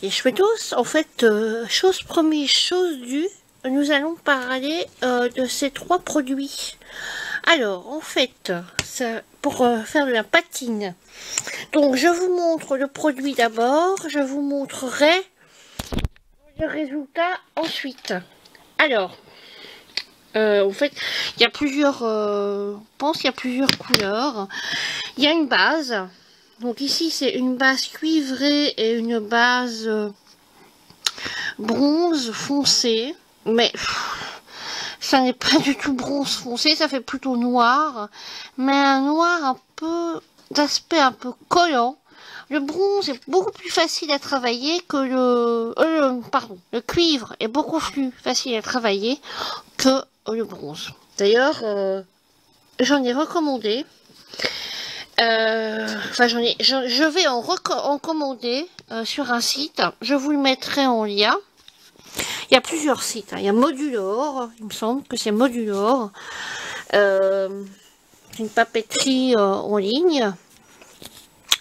les chouettos. En fait, chose promise, chose due, nous allons parler de ces trois produits. Alors, en fait, pour faire de la patine, donc je vous montre le produit d'abord, je vous montrerai le résultat ensuite. Alors, en fait, il y a plusieurs, je pense qu'il y a plusieurs couleurs. Il y a une base. Donc ici, c'est une base cuivrée et une base bronze foncé. Mais ça n'est pas du tout bronze foncé, ça fait plutôt noir. Mais un noir un peu d'aspect un peu collant. Le bronze est beaucoup plus facile à travailler que le cuivre est beaucoup plus facile à travailler que le bronze. D'ailleurs, j'en ai recommandé. Enfin, je vais en commander sur un site. Je vous le mettrai en lien. Il y a plusieurs sites. Hein. Il y a Modulor, il me semble que c'est Modulor. C'est une papeterie en ligne.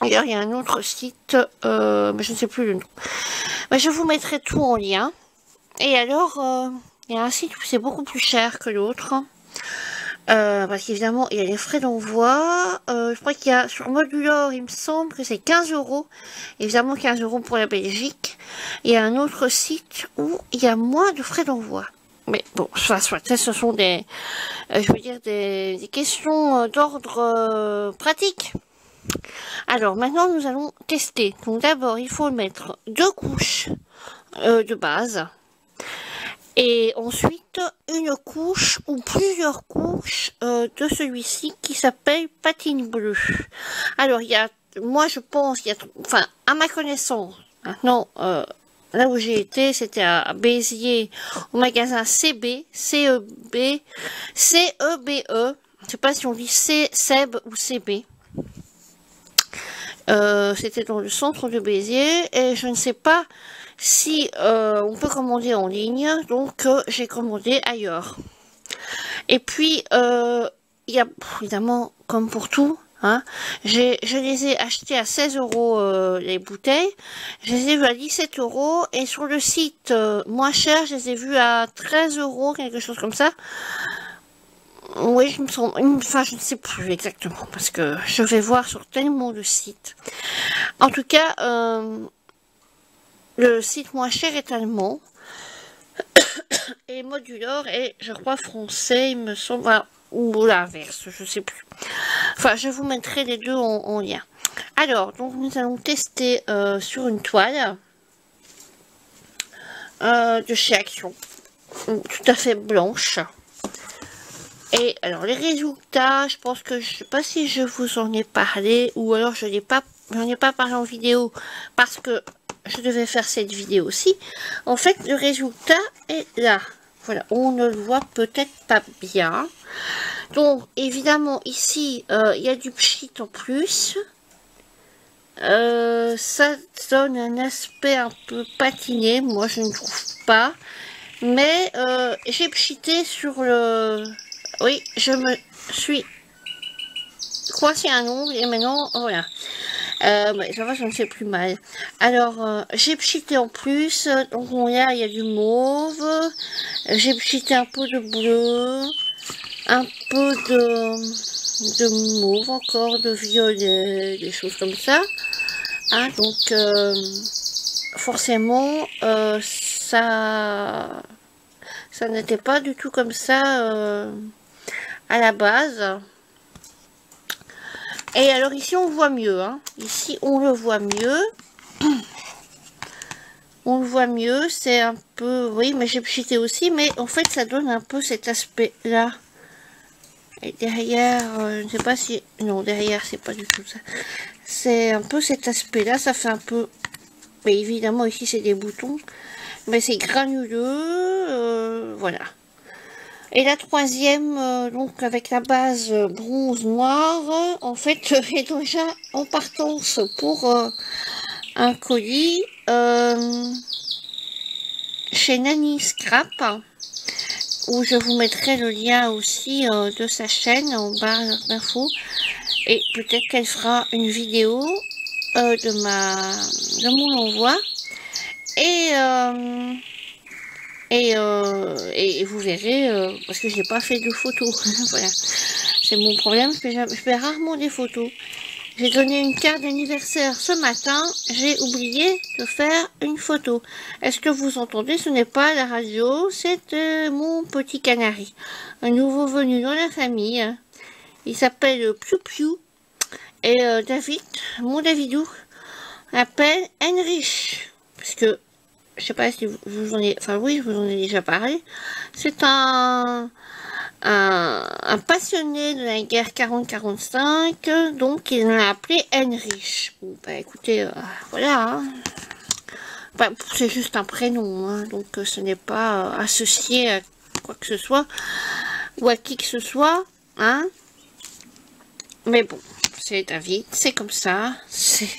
D'ailleurs, il y a un autre site, mais je ne sais plus le nom. Mais je vous mettrai tout en lien. Et alors, il y a un site où c'est beaucoup plus cher que l'autre. Parce qu'évidemment, il y a les frais d'envoi. Je crois qu'il y a sur Modulor, il me semble que c'est 15 €. Évidemment, 15 € pour la Belgique. Il y a un autre site où il y a moins de frais d'envoi. Mais bon, ça, ce sont des, je veux dire, des questions d'ordre pratique. Alors, maintenant, nous allons tester. Donc, d'abord, il faut mettre 2 couches de base. Et ensuite, une couche ou plusieurs couches de celui-ci qui s'appelle Patine Bleue. Alors, il y a, moi je pense, il y a, enfin, à ma connaissance, maintenant, là où j'ai été, c'était à Béziers, au magasin CB, CEB, CEBE, je sais pas si on dit CEB ou CB. C'était dans le centre de Béziers, et je ne sais pas si on peut commander en ligne, donc j'ai commandé ailleurs. Et puis il y a évidemment, comme pour tout, hein, je les ai achetés à 16 € les bouteilles, je les ai vus à 17 € et sur le site moins cher, je les ai vus à 13 €, quelque chose comme ça. Oui, je me sens, enfin je ne sais plus exactement parce que je vais voir sur tellement de sites. En tout cas, le site moins cher est allemand et Modulor est, je crois, français, il me semble, enfin, ou l'inverse, je sais plus. Enfin, je vous mettrai les deux en lien. Alors, donc nous allons tester sur une toile de chez Action, tout à fait blanche. Et alors les résultats, je pense que je ne sais pas si je vous en ai parlé ou alors je n'en ai pas parlé en vidéo parce que je devais faire cette vidéo aussi. En fait, le résultat est là. Voilà, on ne le voit peut-être pas bien. Donc, évidemment, ici, il y a du pchit en plus. Ça donne un aspect un peu patiné. Moi, je ne trouve pas. Mais j'ai pchité sur le... Oui, je me suis coincé un ongle et maintenant, voilà. Mais ça va, je ne fais plus mal. Alors, j'ai pchité en plus. Donc là, il y a du mauve. J'ai pchité un peu de bleu. Un peu de mauve encore, de violet, des choses comme ça. Hein, donc, forcément, ça n'était pas du tout comme ça à la base. Et alors ici on voit mieux, hein. Ici on le voit mieux. On le voit mieux, c'est un peu... Oui, mais j'ai pchité aussi, mais en fait ça donne un peu cet aspect-là. Et derrière, je ne sais pas si... Non, derrière c'est pas du tout ça. C'est un peu cet aspect-là, ça fait un peu... Mais évidemment ici c'est des boutons. Mais c'est granuleux, voilà. Et la troisième, donc avec la base bronze noire, en fait, est déjà en partance pour un colis chez Nani Scrap, où je vous mettrai le lien aussi de sa chaîne en barre d'infos. Et peut-être qu'elle fera une vidéo de mon envoi. Et, et vous verrez, parce que j'ai pas fait de photos. Voilà. C'est mon problème, parce que je fais rarement des photos. J'ai donné une carte d'anniversaire ce matin, j'ai oublié de faire une photo. Est-ce que vous entendez? Ce n'est pas la radio, c'est mon petit canari. Un nouveau venu dans la famille. Il s'appelle Piu Piu. Et David, mon Davidou, l'appelle Heinrich. Parce que, je sais pas si vous en avez... Enfin oui, je vous en ai déjà parlé. C'est un passionné de la guerre 40-45, donc il l'a appelé Heinrich. Bon, bah écoutez, voilà. Hein. Bah, c'est juste un prénom, hein, donc ce n'est pas associé à quoi que ce soit, ou à qui que ce soit, hein. Mais bon, c'est David, c'est comme ça, c'est...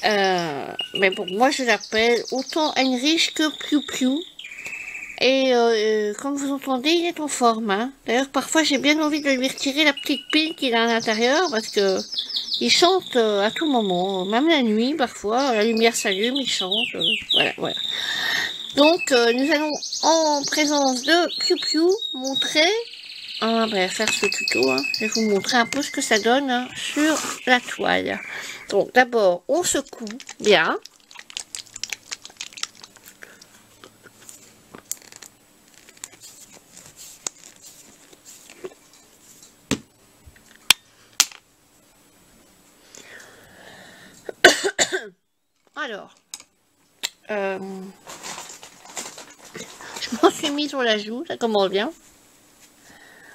mais bon, moi je l'appelle autant Heinrich que Piu Piu. Et comme vous entendez, il est en forme. Hein. D'ailleurs, parfois, j'ai bien envie de lui retirer la petite pile qu'il a à l'intérieur parce que il chante à tout moment, même la nuit, parfois. La lumière s'allume, il chante. Voilà, voilà. Donc, nous allons, en présence de Piu Piu, montrer, faire ce tuto. Hein. Je vais vous montrer un peu ce que ça donne hein, sur la toile. Donc, d'abord, on secoue bien. Alors, je m'en suis mis sur la joue, ça commence bien.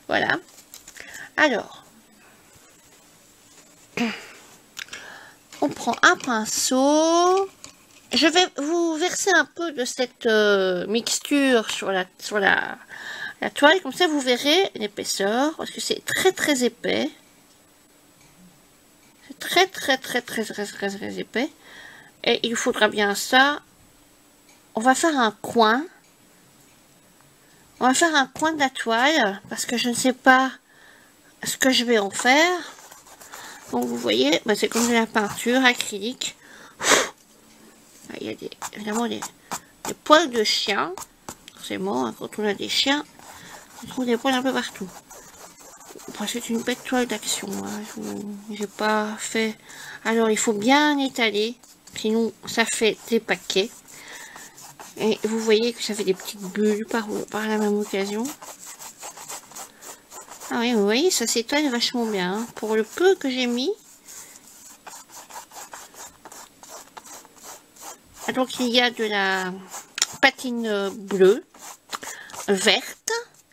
Voilà. Alors, on prend un pinceau. Je vais vous verser un peu de cette mixture sur la toile. Comme ça, vous verrez l'épaisseur, parce que c'est très épais. C'est très épais. Et il faudra bien ça. On va faire un coin. On va faire un coin de la toile parce que je ne sais pas ce que je vais en faire. Donc vous voyez, bah, c'est comme de la peinture acrylique. Il y a évidemment des poils de chien. Forcément, hein, quand on a des chiens, on trouve des poils un peu partout. Enfin, c'est une bête toile d'action. Hein. J'ai pas fait. Alors il faut bien étaler. Sinon, ça fait des paquets. Et vous voyez que ça fait des petites bulles par la même occasion. Ah oui, vous voyez, ça s'étale vachement bien. Hein. Pour le peu que j'ai mis. Donc, il y a de la patine bleue, verte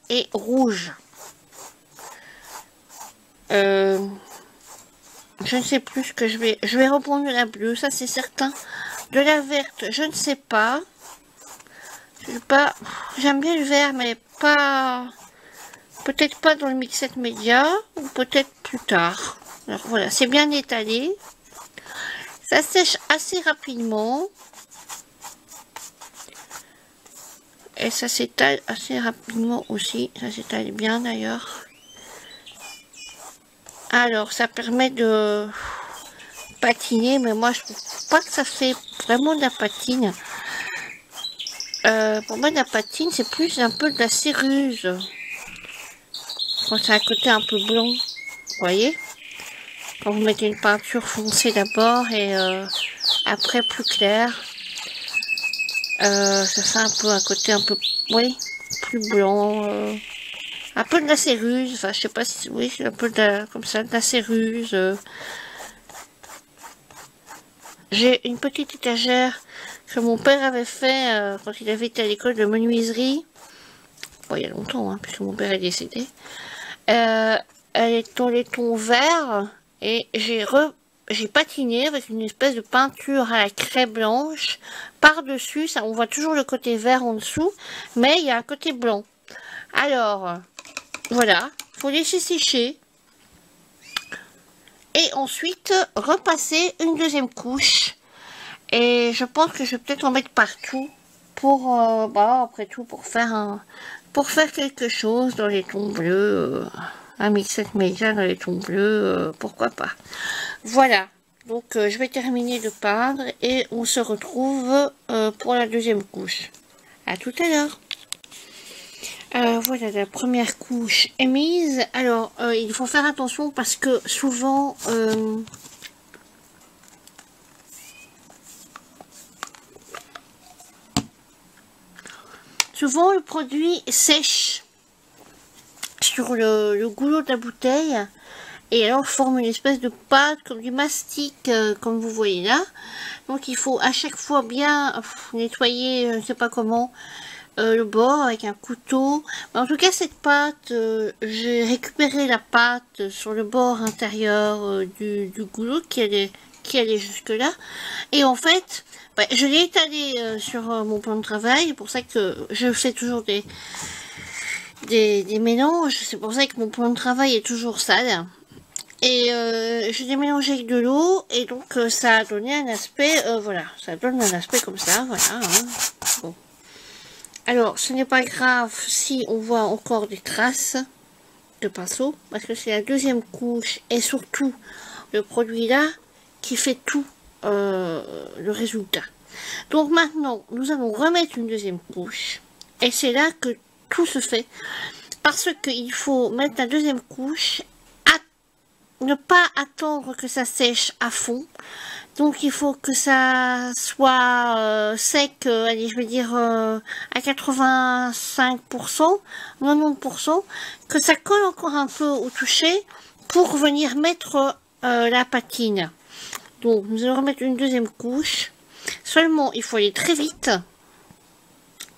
et rouge. Je ne sais plus ce que je vais... Je vais reprendre de la bleue, ça c'est certain. De la verte, je ne sais pas. J'aime bien le vert, mais pas... Peut-être pas dans le mixette média, ou peut-être plus tard. Alors voilà, c'est bien étalé. Ça sèche assez rapidement. Et ça s'étale assez rapidement aussi. Ça s'étale bien d'ailleurs. Alors, ça permet de patiner, mais moi, je trouve pas que ça fait vraiment de la patine. Pour moi, de la patine, c'est plus un peu de la céruse. Quand c'est un côté un peu blanc, vous voyez? Quand vous mettez une peinture foncée d'abord et après plus clair. Ça fait un peu un côté un peu, oui, plus blanc. Un peu de la céruse, enfin je sais pas si, oui, un peu comme ça, de la céruse. J'ai une petite étagère que mon père avait fait quand il avait été à l'école de menuiserie. Bon, il y a longtemps, hein, puisque mon père est décédé. Elle est dans les tons verts et j'ai patiné avec une espèce de peinture à la craie blanche par-dessus. Ça, on voit toujours le côté vert en dessous, mais il y a un côté blanc. Alors, voilà, faut laisser sécher. Et ensuite, repasser une deuxième couche. Et je pense que je vais peut-être en mettre partout pour, après tout, pour faire quelque chose dans les tons bleus. Un mixette média dans les tons bleus, pourquoi pas. Voilà. Donc je vais terminer de peindre et on se retrouve pour la deuxième couche. À tout à l'heure. Voilà, la première couche est mise. Alors il faut faire attention parce que souvent le produit sèche sur le goulot de la bouteille et alors forme une espèce de pâte comme du mastic comme vous voyez là. Donc il faut à chaque fois bien nettoyer, je ne sais pas comment, le bord avec un couteau. Mais en tout cas cette pâte, j'ai récupéré la pâte sur le bord intérieur du goulot qui allait jusque là. Et en fait, je l'ai étalé sur mon plan de travail. C'est pour ça que je fais toujours des mélanges. C'est pour ça que mon plan de travail est toujours sale. Et je l'ai mélangé avec de l'eau. Et donc ça a donné un aspect, voilà. Ça donne un aspect comme ça, voilà. Hein. Bon. Alors, ce n'est pas grave si on voit encore des traces de pinceau. Parce que c'est la deuxième couche. Et surtout, le produit là qui fait tout le résultat. Donc maintenant, nous allons remettre une deuxième couche. Et c'est là que tout se fait. Parce qu'il faut mettre la deuxième couche, ne pas attendre que ça sèche à fond. Donc il faut que ça soit sec, allez je vais dire à 85%, 90%, que ça colle encore un peu au toucher pour venir mettre la patine. Donc nous allons remettre une deuxième couche. Seulement il faut aller très vite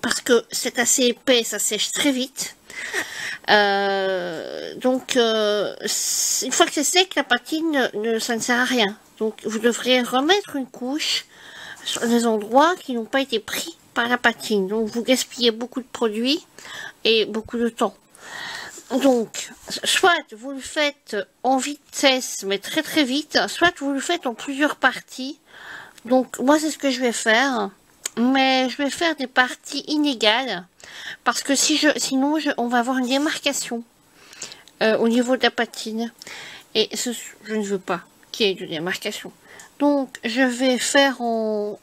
parce que c'est assez épais, ça sèche très vite. Donc une fois que c'est sec, la patine ça ne sert à rien. Donc vous devrez remettre une couche sur les endroits qui n'ont pas été pris par la patine. Donc vous gaspillez beaucoup de produits et beaucoup de temps. Donc soit vous le faites en vitesse mais très très vite, soit vous le faites en plusieurs parties. Donc moi c'est ce que je vais faire. Mais je vais faire des parties inégales parce que sinon on va avoir une démarcation au niveau de la patine et je ne veux pas qu'il y ait de démarcation. Donc je vais faire en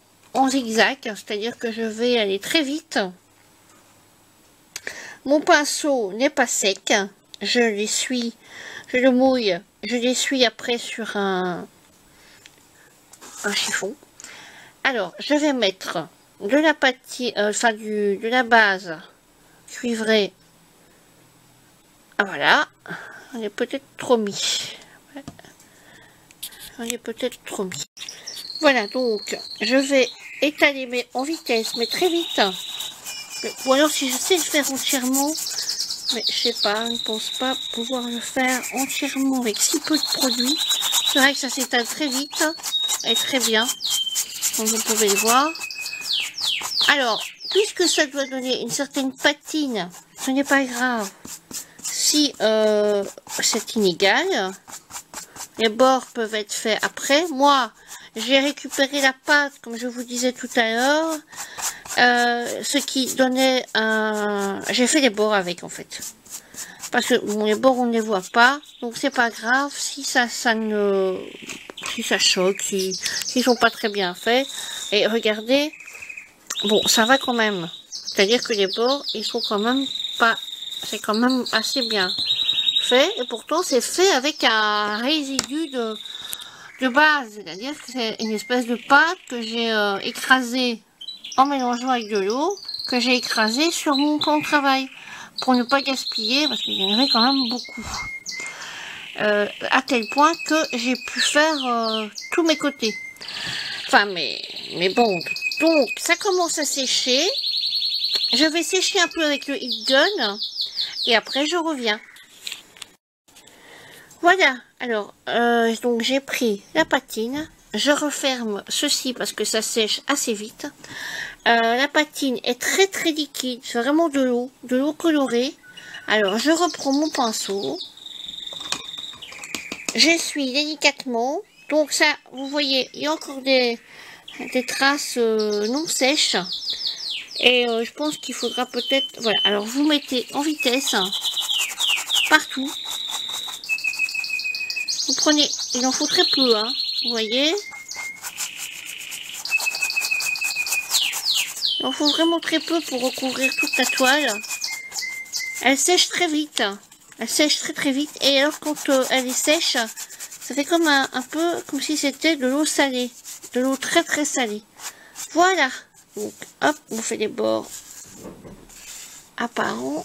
zigzag, c'est-à-dire que je vais aller très vite. Mon pinceau n'est pas sec, je l'essuie, je le mouille, je l'essuie après sur un chiffon. Alors je vais mettre de la patine, de la base cuivrée. Ah voilà, on est peut-être trop mis. On est peut-être trop mis. Voilà, donc je vais étaler mais en vitesse, mais très vite. Ou alors si je sais le faire entièrement, mais je sais pas, je ne pense pas pouvoir le faire entièrement avec si peu de produits. C'est vrai que ça s'étale très vite et très bien, comme vous pouvez le voir. Alors, puisque ça doit donner une certaine patine, ce n'est pas grave si c'est inégal. Les bords peuvent être faits après. Moi, j'ai récupéré la pâte, comme je vous disais tout à l'heure, ce qui donnait un... J'ai fait les bords avec, en fait. Parce que bon, les bords, on ne les voit pas, donc c'est pas grave si ça choque, s'ils sont pas très bien faits. Et regardez... Bon, ça va quand même. C'est-à-dire que les bords, ils sont quand même pas... C'est quand même assez bien fait. Et pourtant, c'est fait avec un résidu de base. C'est-à-dire que c'est une espèce de pâte que j'ai écrasée en mélangeant avec de l'eau, que j'ai écrasée sur mon plan de travail. Pour ne pas gaspiller, parce qu'il y en avait quand même beaucoup. À tel point que j'ai pu faire tous mes côtés. Enfin, mes bandes. Donc, ça commence à sécher. Je vais sécher un peu avec le heat gun. Et après, je reviens. Voilà. Alors, donc j'ai pris la patine. Je referme ceci parce que ça sèche assez vite. La patine est très très liquide. C'est vraiment de l'eau colorée. Alors, je reprends mon pinceau. J'essuie délicatement. Donc ça, vous voyez, il y a encore des traces non sèches. Et je pense qu'il faudra peut-être... Voilà, alors vous mettez en vitesse partout. Vous prenez, il en faut très peu, hein. vous voyez. Il en faut vraiment très peu pour recouvrir toute la toile. Elle sèche très vite. Elle sèche très vite. Et alors quand elle est sèche, ça fait comme un peu comme si c'était de l'eau salée. De l'eau très salée. Voilà. Donc hop, on fait les bords apparents.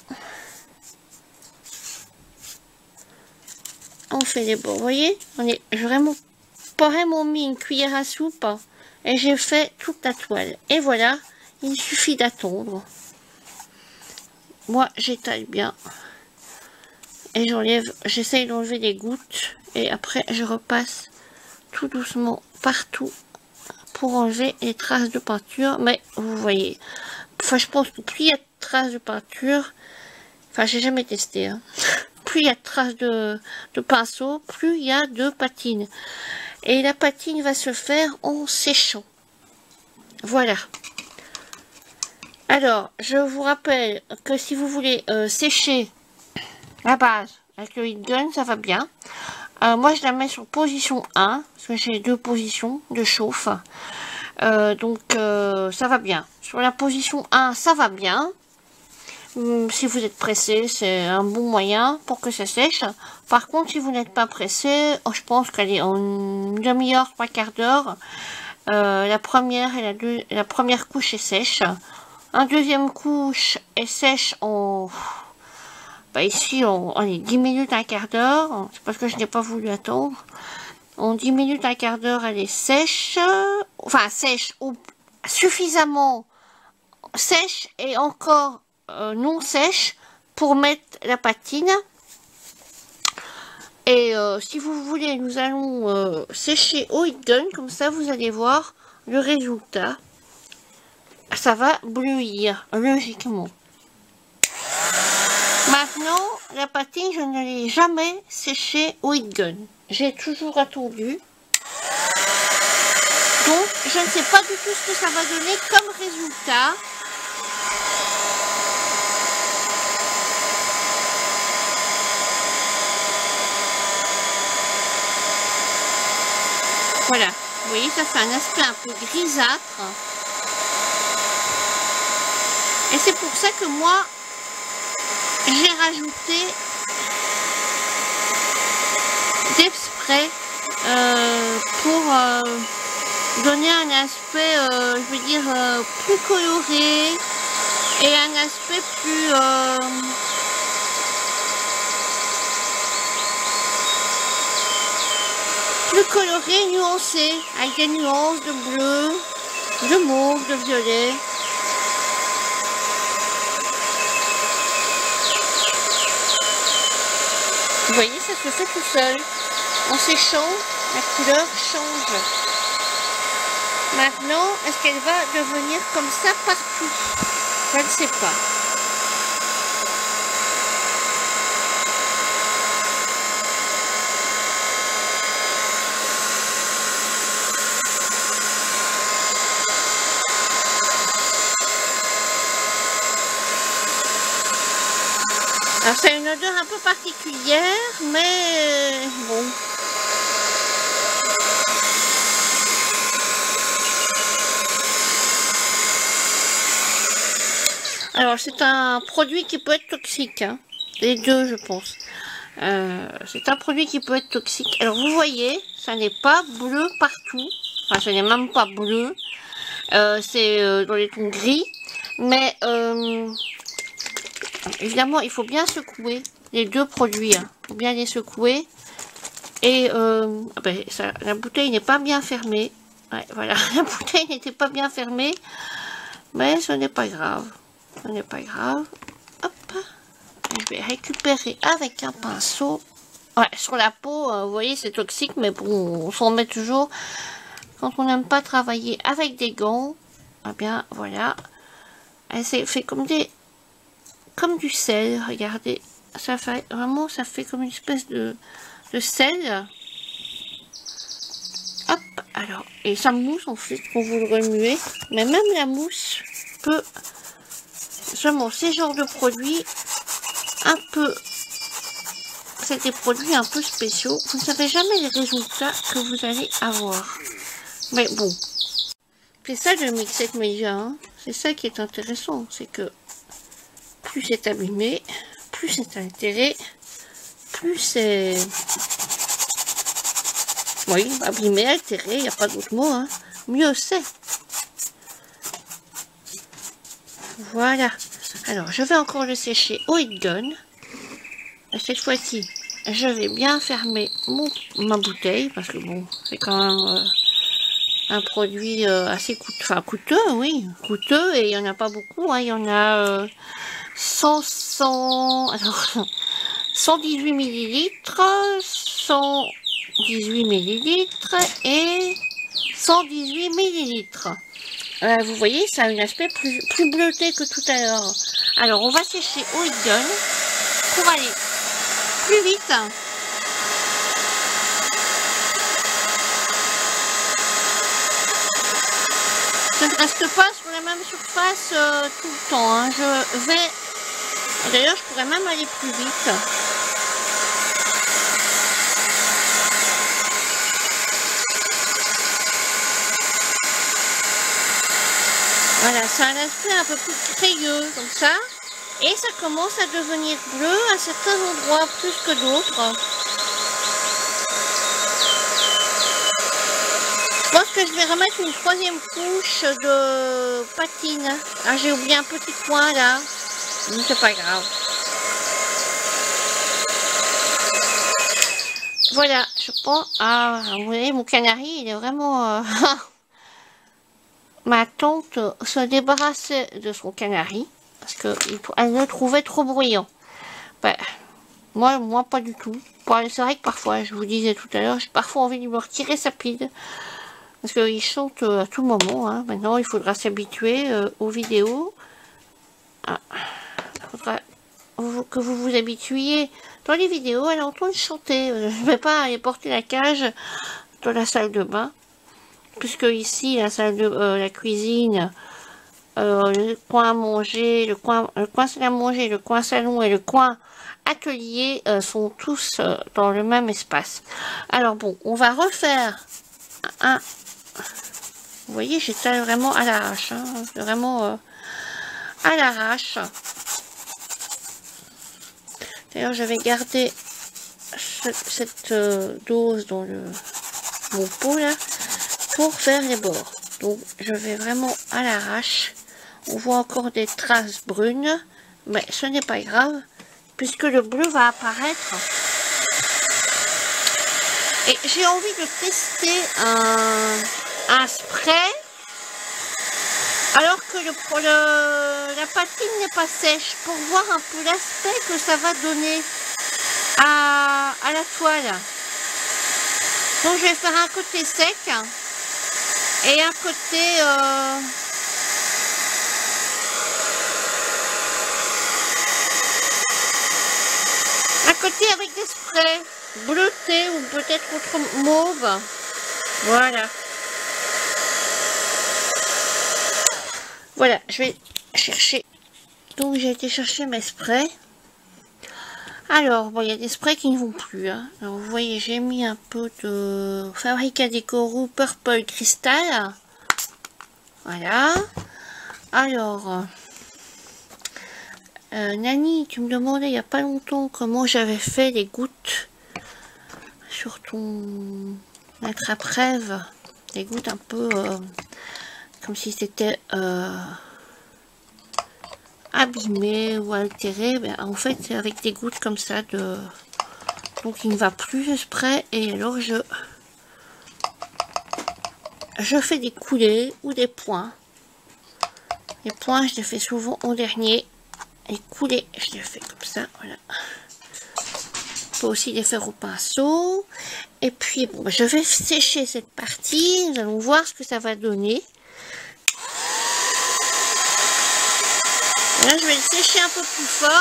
On fait les bords. Vous voyez, on est vraiment mis une cuillère à soupe. Et j'ai fait toute la toile. Et voilà, il suffit d'attendre. Moi, j'étale bien. Et j'essaye d'enlever les gouttes. Et après, je repasse tout doucement partout pour enlever les traces de peinture. Mais vous voyez, enfin, je pense que plus il y a de traces de peinture, enfin, j'ai jamais testé, hein. Plus il y a de traces de pinceau, plus il y a de patine. Et la patine va se faire en séchant. Voilà. Alors, je vous rappelle que si vous voulez sécher la base avec le heat gun, ça va bien. Moi, je la mets sur position 1, parce que j'ai 2 positions de chauffe. Donc, ça va bien. Sur la position 1, ça va bien. Si vous êtes pressé, c'est un bon moyen pour que ça sèche. Par contre, si vous n'êtes pas pressé, je pense qu'elle est en une demi-heure, 3/4 d'heure. La première et la première couche est sèche. Un deuxième couche est sèche en... Bah ici, allez, 10 minutes, 1/4 d'heure. C'est parce que je n'ai pas voulu attendre. En 10 minutes, 1/4 d'heure, elle est sèche. Enfin, sèche, suffisamment sèche et encore non sèche pour mettre la patine. Et si vous voulez, nous allons sécher au heat gun. Comme ça, vous allez voir le résultat. Ça va bleuir, logiquement. Maintenant, la patine, je ne l'ai jamais séchée au heat gun. J'ai toujours attendu. Donc, je ne sais pas du tout ce que ça va donner comme résultat. Voilà, vous voyez, ça fait un aspect un peu grisâtre. Et c'est pour ça que moi, j'ai rajouté des sprays pour donner un aspect, je veux dire, plus coloré et un aspect plus coloré, nuancé, avec des nuances de bleu, de mauve, de violet. Vous voyez, ça se fait tout seul. En séchant, la couleur change. Maintenant, est-ce qu'elle va devenir comme ça partout? Je ne sais pas. Alors, c'est une odeur un peu particulière, mais bon. Alors, c'est un produit qui peut être toxique, hein. Les deux, je pense. C'est un produit qui peut être toxique. Alors, vous voyez, ça n'est pas bleu partout. Enfin, ce n'est même pas bleu. C'est dans les tons gris. Mais... évidemment, il faut bien secouer les deux produits. Hein. Il faut bien les secouer. Et la bouteille n'est pas bien fermée. Ouais, voilà, la bouteille n'était pas bien fermée. Mais ce n'est pas grave. Ce n'est pas grave. Hop. Je vais récupérer avec un pinceau. Ouais, sur la peau, vous voyez, c'est toxique. Mais bon, on s'en met toujours. Quand on n'aime pas travailler avec des gants, eh bien, voilà. Elle s'est fait comme du sel, regardez, ça fait vraiment, ça fait comme une espèce de sel. Hop, alors, et ça mousse ensuite quand vous le remuez, mais même la mousse peut, seulement ces genres de produits un peu c'est des produits un peu spéciaux. Vous ne savez jamais les résultats que vous allez avoir. Mais bon, c'est ça le Mixed Media, hein. C'est ça qui est intéressant, c'est que plus c'est abîmé, plus c'est altéré, plus c'est... Oui, abîmé, altéré, il n'y a pas d'autre mot, hein. Mieux c'est. Voilà. Alors, je vais encore le sécher au heat gun. Cette fois-ci, je vais bien fermer ma bouteille, parce que bon, c'est quand même un produit assez coûteux, oui, coûteux, et il n'y en a pas beaucoup, hein. Il y en a 118 millilitres, 118 millilitres et 118 millilitres. Vous voyez, ça a un aspect plus bleuté que tout à l'heure. Alors, on va sécher au heat gun pour aller plus vite. Je ne reste pas sur la même surface tout le temps, hein. Je vais... D'ailleurs, je pourrais même aller plus vite. Voilà, ça a un aspect un peu plus crayeux, comme ça. Et ça commence à devenir bleu à certains endroits, plus que d'autres. Je pense que je vais remettre une troisième couche de patine. Ah, j'ai oublié un petit coin là. Mais c'est pas grave. Voilà, je pense... Ah, vous voyez, mon canari, il est vraiment... Ma tante se débarrassait de son canari parce qu'elle le trouvait trop bruyant. Ben, moi pas du tout. C'est vrai que parfois, je vous disais tout à l'heure, j'ai parfois envie de me retirer sa pile. Parce qu'il chante à tout moment. Hein. Maintenant, il faudra s'habituer aux vidéos. Ah, il faudra que vous vous habituiez dans les vidéos à l'entendre chanter. Je ne vais pas aller porter la cage dans la salle de bain. Puisque ici, la salle de la cuisine, le coin à manger, le coin salle à manger, le coin salon et le coin atelier sont tous dans le même espace. Alors bon, on va refaire un... Vous voyez, j'étale vraiment à l'arrache, hein, vraiment à l'arrache. D'ailleurs, je vais garder cette dose dans mon pot là, pour faire les bords. Donc je vais vraiment à l'arrache. On voit encore des traces brunes, mais ce n'est pas grave puisque le bleu va apparaître. Et j'ai envie de tester un spray alors que la patine n'est pas sèche, pour voir un peu l'aspect que ça va donner à la toile. Donc je vais faire un côté sec et un côté avec des sprays bleutés ou peut-être autre mauve. Voilà. Voilà, je vais chercher. Donc j'ai été chercher mes sprays. Alors, bon, il y a des sprays qui ne vont plus. Hein. Alors, vous voyez, j'ai mis un peu de Fabrica Decorum Purple Crystal. Voilà. Alors, Nani, tu me demandais il n'y a pas longtemps comment j'avais fait les gouttes sur ton attrape-rêve. Des gouttes un peu comme si c'était abîmé ou altéré. Ben, en fait, c'est avec des gouttes comme ça de... Donc, il ne va plus le spray. Et alors, je fais des coulées ou des points. Les points, je les fais souvent en dernier. Les coulées, je les fais comme ça. Voilà. On peut aussi les faire au pinceau. Et puis, bon, je vais sécher cette partie. Nous allons voir ce que ça va donner. Là, je vais le sécher un peu plus fort.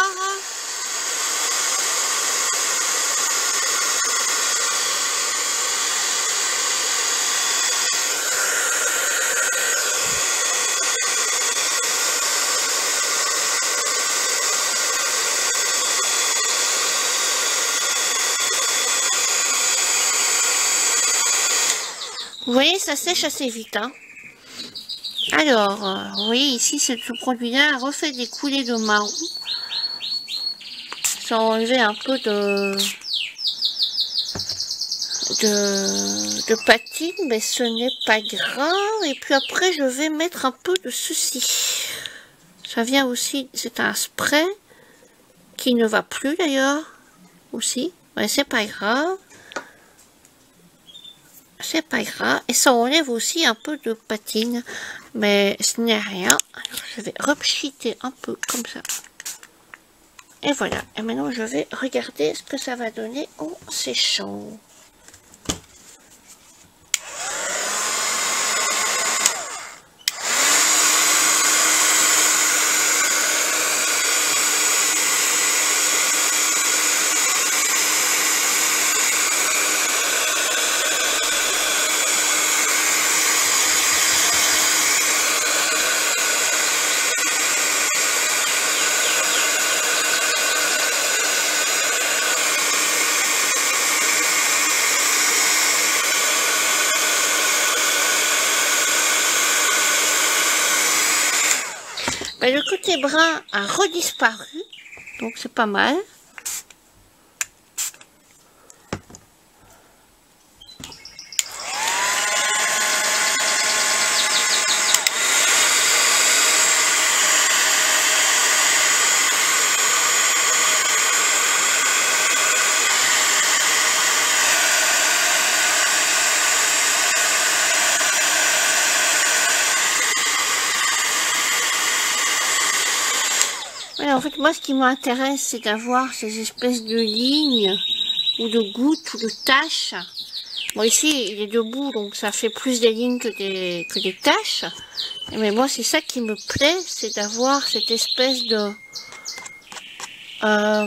Vous voyez, ça sèche assez vite, hein. Alors, vous voyez ici, ce produit-là a refait des coulées de marron. Ça a enlevé un peu de patine, mais ce n'est pas grave. Et puis après, je vais mettre un peu de ceci. Ça vient aussi, c'est un spray qui ne va plus d'ailleurs, aussi. Mais c'est pas grave. C'est pas grave. Et ça enlève aussi un peu de patine. Mais ce n'est rien. Alors, je vais repchiter un peu comme ça. Et voilà. Et maintenant, je vais regarder ce que ça va donner en séchant. Le côté brun a redisparu, donc c'est pas mal. En fait, moi, ce qui m'intéresse, c'est d'avoir ces espèces de lignes, ou de gouttes, ou de taches. Bon, ici, il est debout, donc ça fait plus des lignes que des taches. Mais moi, c'est ça qui me plaît, c'est d'avoir cette espèce de... on va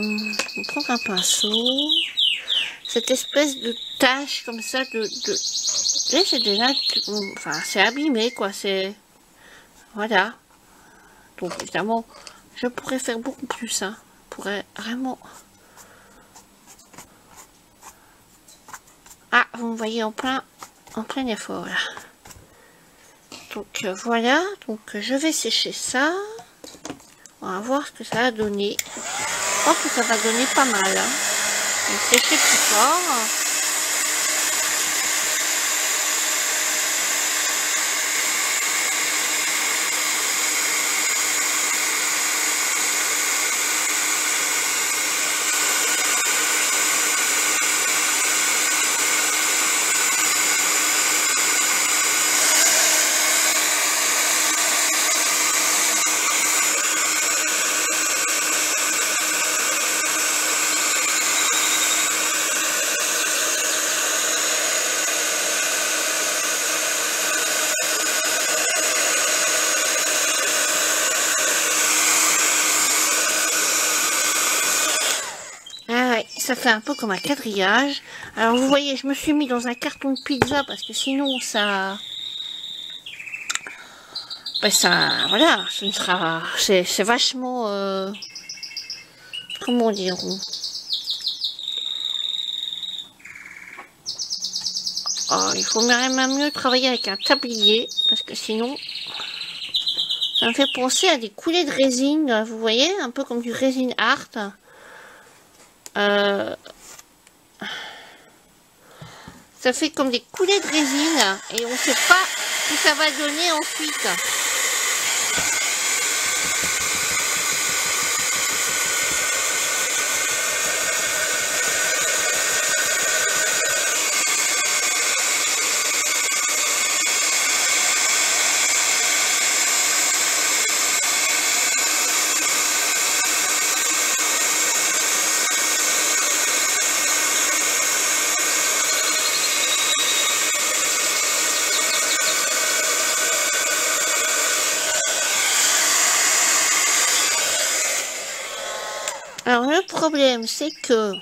prendre un pinceau. Cette espèce de tache, comme ça, c'est déjà... Enfin, c'est abîmé, quoi, c'est... Voilà. Donc, évidemment... Je pourrais faire beaucoup plus, hein. Je pourrais vraiment... Ah, vous me voyez en plein effort, là. Donc, voilà. Donc, je vais sécher ça. On va voir ce que ça va donner. Je pense que ça va donner pas mal, hein. Je vais sécher plus fort. Ça fait un peu comme un quadrillage. Alors vous voyez, je me suis mis dans un carton de pizza parce que sinon ça... Ben ça, voilà, ce ne sera... C'est vachement... comment dire? Oh, il faut même mieux travailler avec un tablier parce que sinon... Ça me fait penser à des coulées de résine, vous voyez, un peu comme du résine art. Ça fait comme des coulées de résine et on ne sait pas ce que ça va donner ensuite. Alors le problème c'est que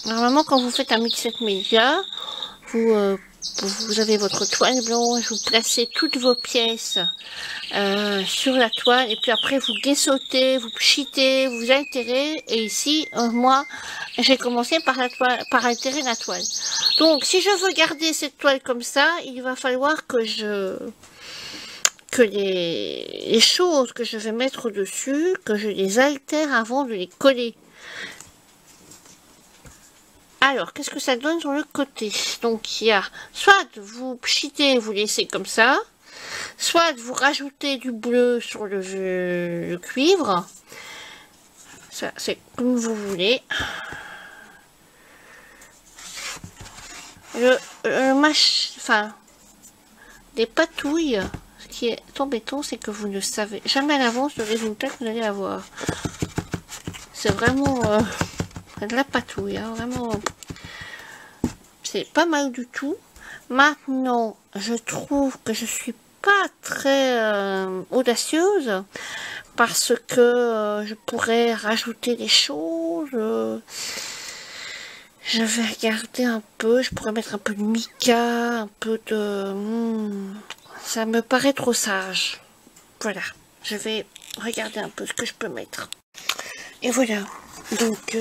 normalement quand vous faites un mixette média, vous vous avez votre toile blanche, vous placez toutes vos pièces sur la toile, et puis après vous guessotez, vous pchitez, vous altérez, et ici, moi, j'ai commencé par la toile, par altérer la toile. Donc, si je veux garder cette toile comme ça, il va falloir que les choses que je vais mettre dessus, que je les altère avant de les coller. Alors, qu'est-ce que ça donne sur le côté? Donc, il y a soit vous pchitez, vous laissez comme ça, soit vous rajoutez du bleu sur le cuivre. Ça, c'est comme vous voulez. Enfin, des patouilles. Ce qui est embêtant, c'est que vous ne savez jamais à l'avance le résultat que vous allez avoir. C'est vraiment de la patouille, hein, vraiment. C'est pas mal du tout. Maintenant, je trouve que je suis pas très audacieuse parce que je pourrais rajouter des choses. Je vais regarder un peu. Je pourrais mettre un peu de mica, un peu de... ça me paraît trop sage. Voilà. Je vais regarder un peu ce que je peux mettre. Et voilà. Donc,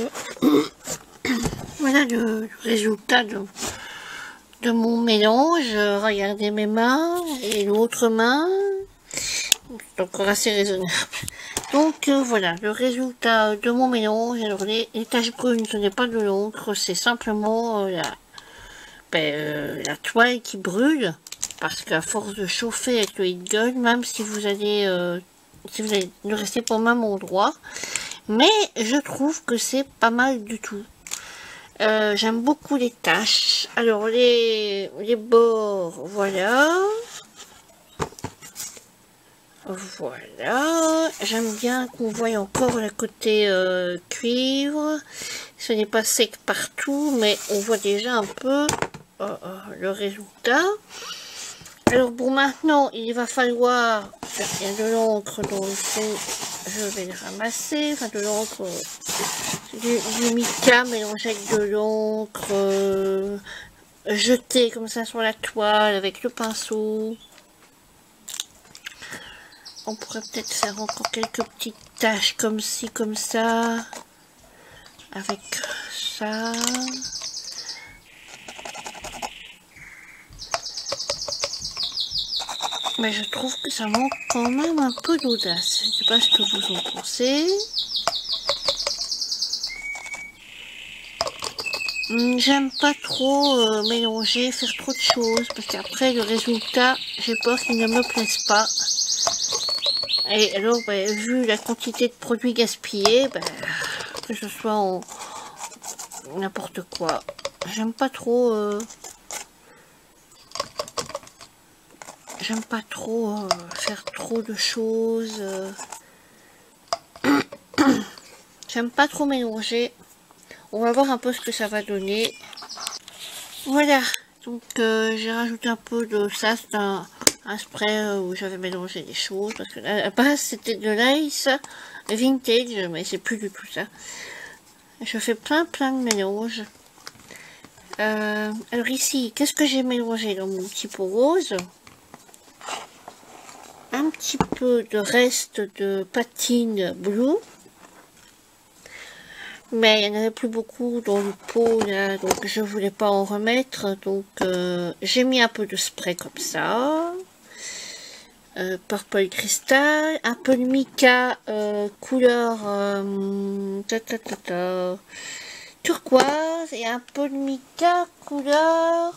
voilà le résultat de mon mélange. Regardez mes mains et l'autre main. C'est encore assez raisonnable. Donc voilà le résultat de mon mélange. Alors les taches brunes, ce n'est pas de l'encre, c'est simplement la toile qui brûle. Parce qu'à force de chauffer avec le heat gun, même si vous allez ne rester pas au même endroit. Mais je trouve que c'est pas mal du tout. J'aime beaucoup les taches. Alors les bords, voilà. Voilà. J'aime bien qu'on voie encore le côté cuivre. Ce n'est pas sec partout, mais on voit déjà un peu le résultat. Alors bon, maintenant il va falloir, il y a de l'encre dans le fond, je vais le ramasser, enfin de l'encre, du mica mélangé avec de l'encre, jeté comme ça sur la toile avec le pinceau. On pourrait peut-être faire encore quelques petites taches comme ci, comme ça, avec ça. Mais je trouve que ça manque quand même un peu d'audace. Je ne sais pas ce que vous en pensez. J'aime pas trop mélanger, faire trop de choses. Parce qu'après, le résultat, j'ai peur qu'il ne me plaise pas. Et alors, vu la quantité de produits gaspillés, que ce soit en n'importe quoi. J'aime pas trop... J'aime pas trop faire trop de choses. J'aime pas trop mélanger. On va voir un peu ce que ça va donner. Voilà. Donc j'ai rajouté un peu de ça. C'est un spray où j'avais mélangé des choses. Parce que à la base c'était de l'ice vintage. Mais c'est plus du tout ça. Je fais plein de mélanges. Alors ici, qu'est-ce que j'ai mélangé dans mon petit pot rose? Un petit peu de reste de patine blue, mais il n'y en avait plus beaucoup dans le pot là, donc je voulais pas en remettre, donc j'ai mis un peu de spray comme ça, purple cristal, un peu de mica couleur turquoise et un peu de mica couleur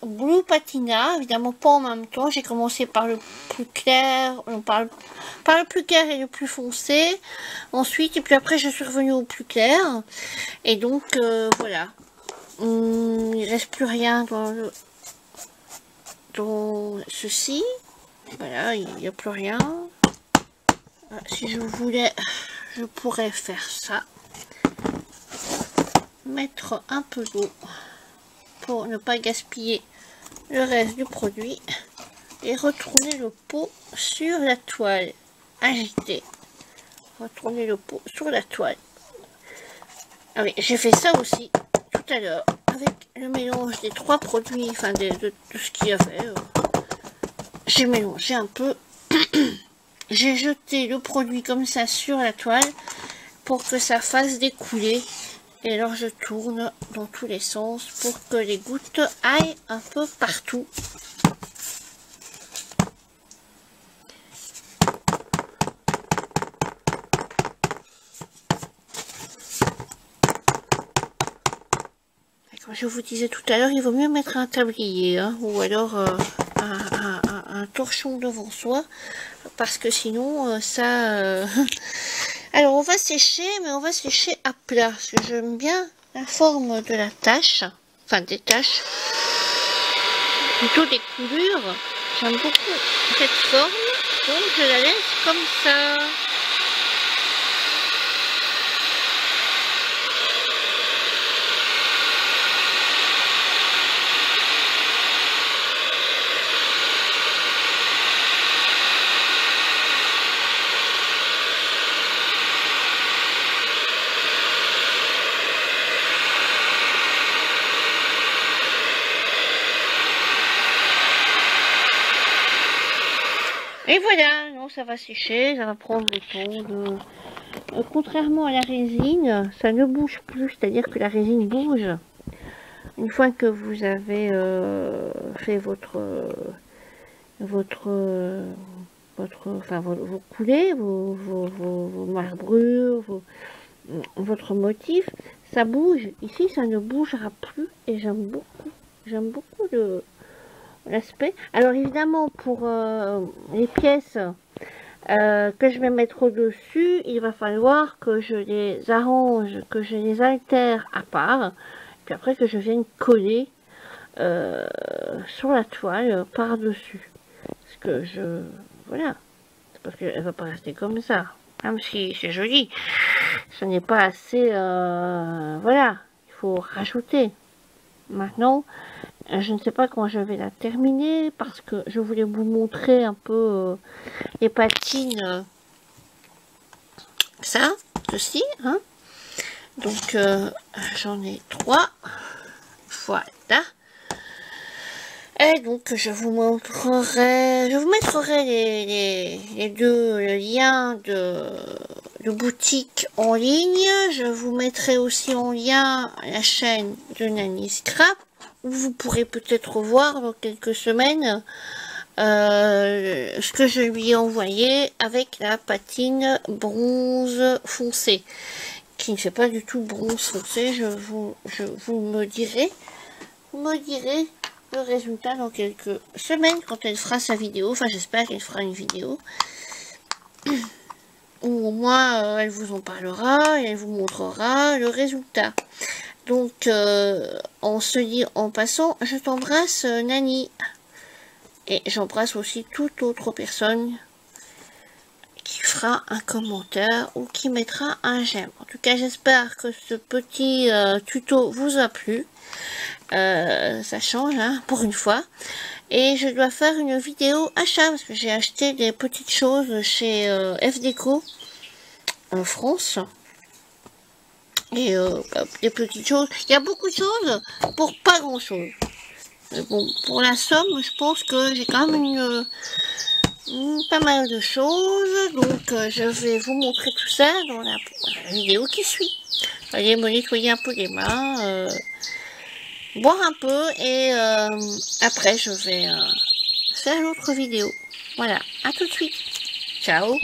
blue patina, évidemment pas en même temps. J'ai commencé par le plus clair, par le plus clair et le plus foncé. Ensuite, et puis après, je suis revenue au plus clair. Et donc, voilà. Il reste plus rien dans ceci. Voilà, il n'y a plus rien. Si je voulais, je pourrais faire ça. Mettre un peu d'eau pour ne pas gaspiller le reste du produit et retourner le pot sur la toile. Agiter, retourner le pot sur la toile. Ah oui, j'ai fait ça aussi tout à l'heure. avec le mélange des 3 produits, enfin de ce qu'il y avait, j'ai mélangé un peu. J'ai jeté le produit comme ça sur la toile pour que ça fasse découler. Et alors je tourne dans tous les sens pour que les gouttes aillent un peu partout. Comme je vous disais tout à l'heure, il vaut mieux mettre un tablier, hein, ou alors un torchon devant soi, parce que sinon ça... Alors on va sécher, mais on va sécher à plat, parce que j'aime bien la forme de la tache, enfin des taches, plutôt des coulures. J'aime beaucoup cette forme, donc je la laisse comme ça. Et voilà, non, ça va sécher, ça va prendre le temps de... contrairement à la résine, ça ne bouge plus, c'est-à-dire que la résine bouge. Une fois que vous avez fait vos coulées, vos marbrures, votre motif, ça bouge. Ici, ça ne bougera plus et j'aime beaucoup l'aspect. Alors évidemment, pour les pièces que je vais mettre au-dessus, il va falloir que je les arrange, que je les altère à part, puis après que je vienne coller sur la toile par-dessus. Parce que voilà, c'est parce qu'elle va pas rester comme ça. Même si c'est joli, ce n'est pas assez, voilà, il faut rajouter. Maintenant, je ne sais pas quand je vais la terminer parce que je voulais vous montrer un peu les patines, ceci, hein. Donc j'en ai 3, voilà. Et donc je vous montrerai, je vous mettrai les deux liens de boutique en ligne. Je vous mettrai aussi en lien la chaîne de Nani Scrap, où vous pourrez peut-être voir dans quelques semaines ce que je lui ai envoyé avec la patine bronze foncé, qui ne fait pas du tout bronze foncé. Vous me direz le résultat dans quelques semaines quand elle fera sa vidéo. Enfin, j'espère qu'elle fera une vidéo ou au moins elle vous en parlera et elle vous montrera le résultat. Donc en passant, je t'embrasse Nani, et j'embrasse aussi toute autre personne qui fera un commentaire ou qui mettra un j'aime. En tout cas, j'espère que ce petit tuto vous a plu. Ça change, hein, pour une fois. Et je dois faire une vidéo achat parce que j'ai acheté des petites choses chez F-Déco en France. Et des petites choses. Il y a beaucoup de choses pour pas grand chose. Mais bon, pour la somme, je pense que j'ai quand même pas mal de choses. Donc je vais vous montrer tout ça dans la vidéo qui suit. Allez me nettoyer un peu les mains, boire un peu, et après je vais faire l'autre vidéo. Voilà, à tout de suite. Ciao.